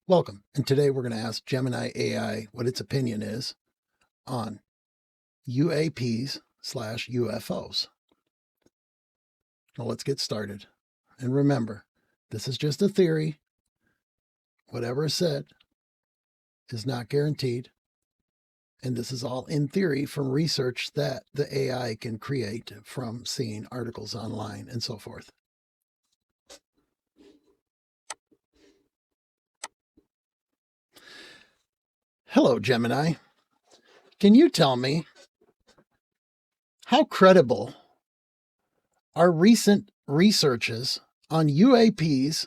Welcome, and today we're going to ask Gemini AI what its opinion is on UAPs/UFOs. Now let's get started. And remember, this is just a theory. Whatever is said is not guaranteed. And this is all in theory from research that the AI can create from seeing articles online and so forth. Hello, Gemini. Can you tell me how credible are recent researches on UAPs/UFOs?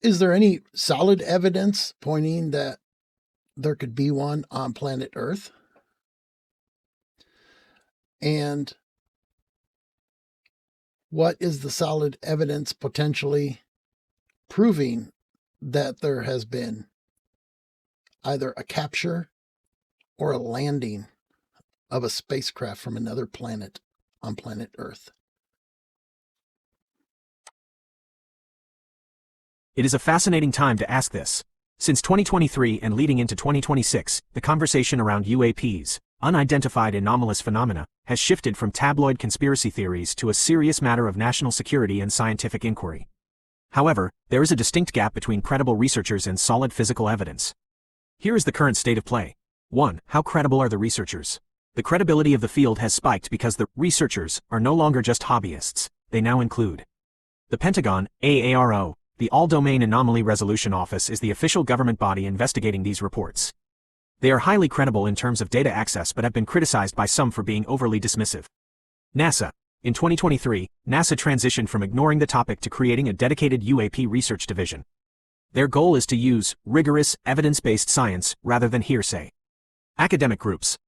Is there any solid evidence pointing that there could be one on planet Earth? And what is the solid evidence potentially proving that there has been either a capture or a landing of a spacecraft from another planet on planet Earth? It is a fascinating time to ask this. Since 2023 and leading into 2026, the conversation around UAPs, unidentified anomalous phenomena, has shifted from tabloid conspiracy theories to a serious matter of national security and scientific inquiry. However, there is a distinct gap between credible researchers and solid physical evidence. Here is the current state of play. 1. How credible are the researchers? The credibility of the field has spiked because the researchers are no longer just hobbyists. They now include the Pentagon, AARO. The All-Domain Anomaly Resolution Office is the official government body investigating these reports. They are highly credible in terms of data access but have been criticized by some for being overly dismissive. NASA. In 2023, NASA transitioned from ignoring the topic to creating a dedicated UAP research division. Their goal is to use rigorous, evidence-based science rather than hearsay. Academic groups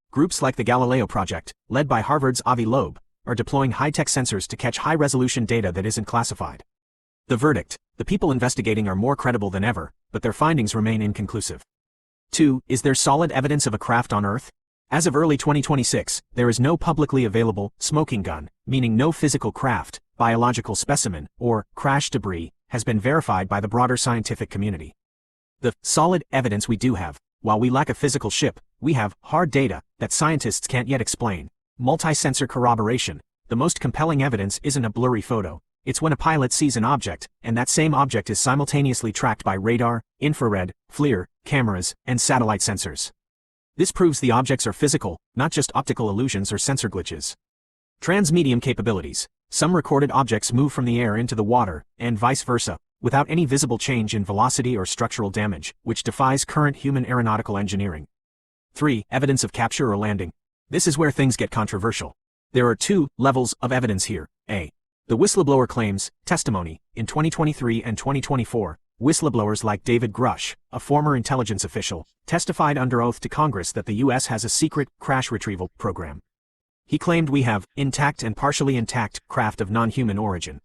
like the Galileo Project, led by Harvard's Avi Loeb, are deploying high-tech sensors to catch high-resolution data that isn't classified. The verdict: the people investigating are more credible than ever, but their findings remain inconclusive. 2. Is there solid evidence of a craft on Earth? As of early 2026, there is no publicly available smoking gun, meaning no physical craft, biological specimen, or crash debris, has been verified by the broader scientific community. The solid evidence we do have: while we lack a physical ship, we have hard data that scientists can't yet explain. Multi-sensor corroboration. The most compelling evidence isn't a blurry photo. It's when a pilot sees an object, and that same object is simultaneously tracked by radar, infrared, FLIR, cameras, and satellite sensors. This proves the objects are physical, not just optical illusions or sensor glitches. Transmedium capabilities. Some recorded objects move from the air into the water, and vice versa, without any visible change in velocity or structural damage, which defies current human aeronautical engineering. 3. Evidence of capture or landing. This is where things get controversial. There are two levels of evidence here. A. The whistleblower claims, testimony. In 2023 and 2024, whistleblowers like David Grush, a former intelligence official, testified under oath to Congress that the U.S. has a secret crash retrieval program. He claimed we have intact and partially intact craft of non-human origin.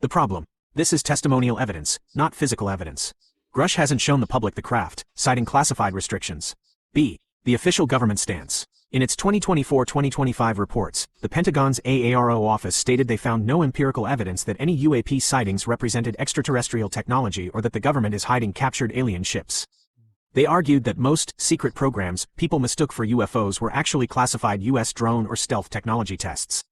The problem: this is testimonial evidence, not physical evidence. Grush hasn't shown the public the craft, citing classified restrictions. B. The official government stance. In its 2024-2025 reports, the Pentagon's AARO office stated they found no empirical evidence that any UAP sightings represented extraterrestrial technology or that the government is hiding captured alien ships. They argued that most secret programs people mistook for UFOs were actually classified U.S. drone or stealth technology tests.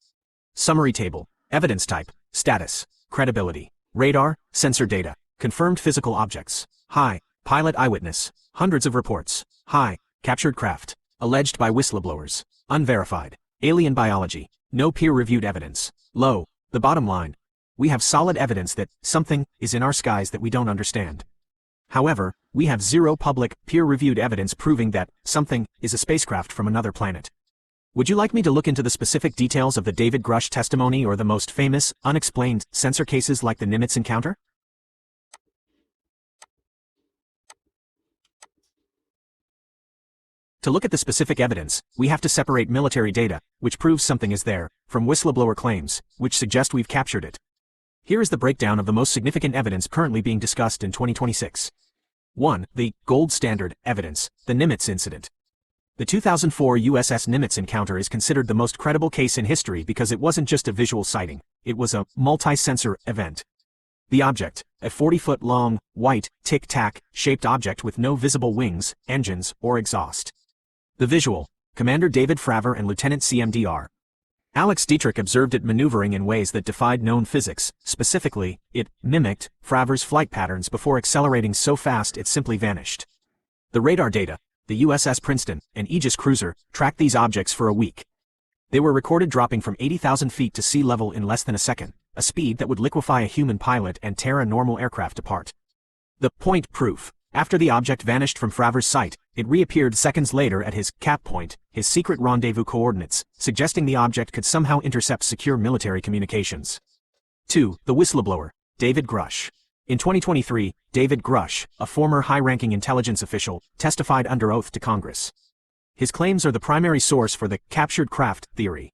Summary table: evidence type, status, credibility, radar, sensor data, confirmed physical objects, high, pilot eyewitness, hundreds of reports, high, captured craft, alleged by whistleblowers, unverified, alien biology, no peer-reviewed evidence, low. The bottom line: we have solid evidence that something is in our skies that we don't understand. However, we have zero public, peer-reviewed evidence proving that something is a spacecraft from another planet. Would you like me to look into the specific details of the David Grush testimony or the most famous, unexplained sensor cases like the Nimitz encounter? To look at the specific evidence, we have to separate military data, which proves something is there, from whistleblower claims, which suggest we've captured it. Here is the breakdown of the most significant evidence currently being discussed in 2026. 1. The gold standard evidence, the Nimitz incident. The 2004 USS Nimitz encounter is considered the most credible case in history because it wasn't just a visual sighting, it was a multi-sensor event. The object, a 40-foot long, white, tic-tac shaped object with no visible wings, engines, or exhaust. The visual, Commander David Fravor and Lieutenant CMDR Alex Dietrich observed it maneuvering in ways that defied known physics. Specifically, it mimicked Fravor's flight patterns before accelerating so fast it simply vanished. The radar data, the USS Princeton, an Aegis cruiser, tracked these objects for a week. They were recorded dropping from 80,000 feet to sea level in less than a second, a speed that would liquefy a human pilot and tear a normal aircraft apart. The point proof. After the object vanished from Fravor's sight, it reappeared seconds later at his cap point, his secret rendezvous coordinates, suggesting the object could somehow intercept secure military communications. 2. The whistleblower, David Grush. In 2023, David Grush, a former high-ranking intelligence official, testified under oath to Congress. His claims are the primary source for the captured craft theory.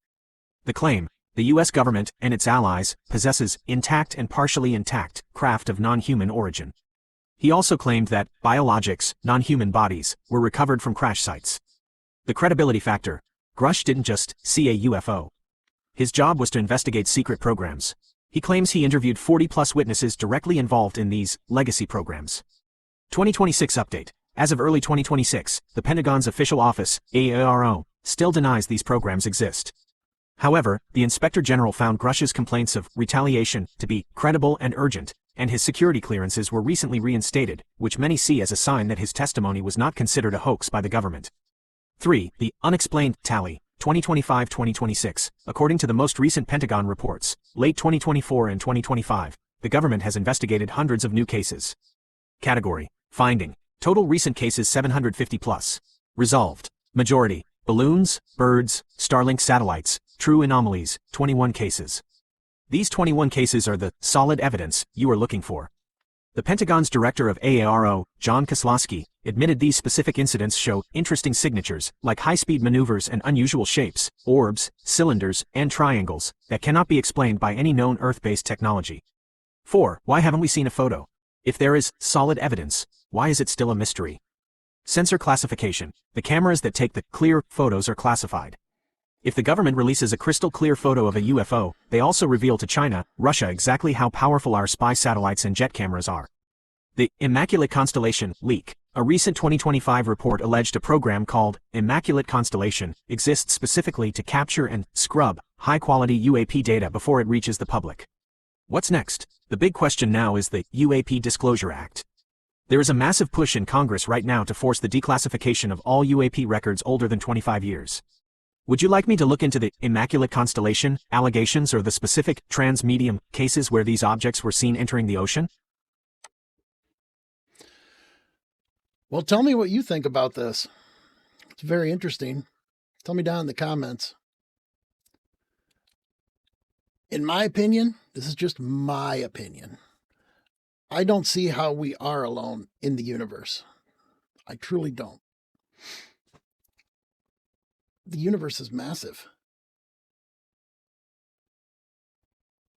The claim, the U.S. government and its allies possesses intact and partially intact craft of non-human origin. He also claimed that biologics, non-human bodies, were recovered from crash sites. The credibility factor. Grush didn't just see a UFO. His job was to investigate secret programs. He claims he interviewed 40-plus witnesses directly involved in these legacy programs. 2026 update. As of early 2026, the Pentagon's official office, AARO, still denies these programs exist. However, the Inspector General found Grush's complaints of retaliation to be credible and urgent, and his security clearances were recently reinstated, which many see as a sign that his testimony was not considered a hoax by the government. 3. The unexplained tally, 2025-2026. According to the most recent Pentagon reports, late 2024 and 2025, the government has investigated hundreds of new cases. Category. Finding. Total recent cases 750 plus. Resolved. Majority. Balloons, birds, Starlink satellites, true anomalies, 21 cases. These 21 cases are the solid evidence you are looking for. The Pentagon's director of AARO, John Kozlowski, admitted these specific incidents show interesting signatures, like high-speed maneuvers and unusual shapes, orbs, cylinders, and triangles, that cannot be explained by any known Earth-based technology. 4. Why haven't we seen a photo? If there is solid evidence, why is it still a mystery? Sensor classification. The cameras that take the clear photos are classified. If the government releases a crystal clear photo of a UFO, they also reveal to China, Russia exactly how powerful our spy satellites and jet cameras are. The Immaculate Constellation leak. A recent 2025 report alleged a program called Immaculate Constellation exists specifically to capture and scrub high-quality UAP data before it reaches the public. What's next? The big question now is the UAP Disclosure Act. There is a massive push in Congress right now to force the declassification of all UAP records older than 25 years. Would you like me to look into the Immaculate Constellation allegations or the specific trans-medium cases where these objects were seen entering the ocean? Well, tell me what you think about this. It's very interesting. Tell me down in the comments. In my opinion, this is just my opinion. I don't see how we are alone in the universe. I truly don't. The universe is massive.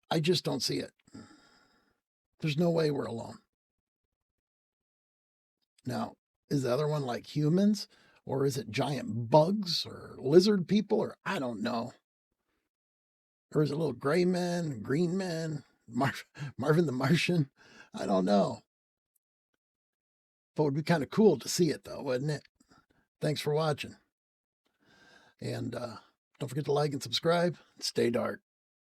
I just don't see it. There's no way we're alone. Now, is the other one like humans? Or is it giant bugs or lizard people? Or I don't know. Or is it little gray men, green men, Marvin the Martian? I don't know. But it would be kind of cool to see it though, wouldn't it? Thanks for watching. And don't forget to like and subscribe. Stay dark.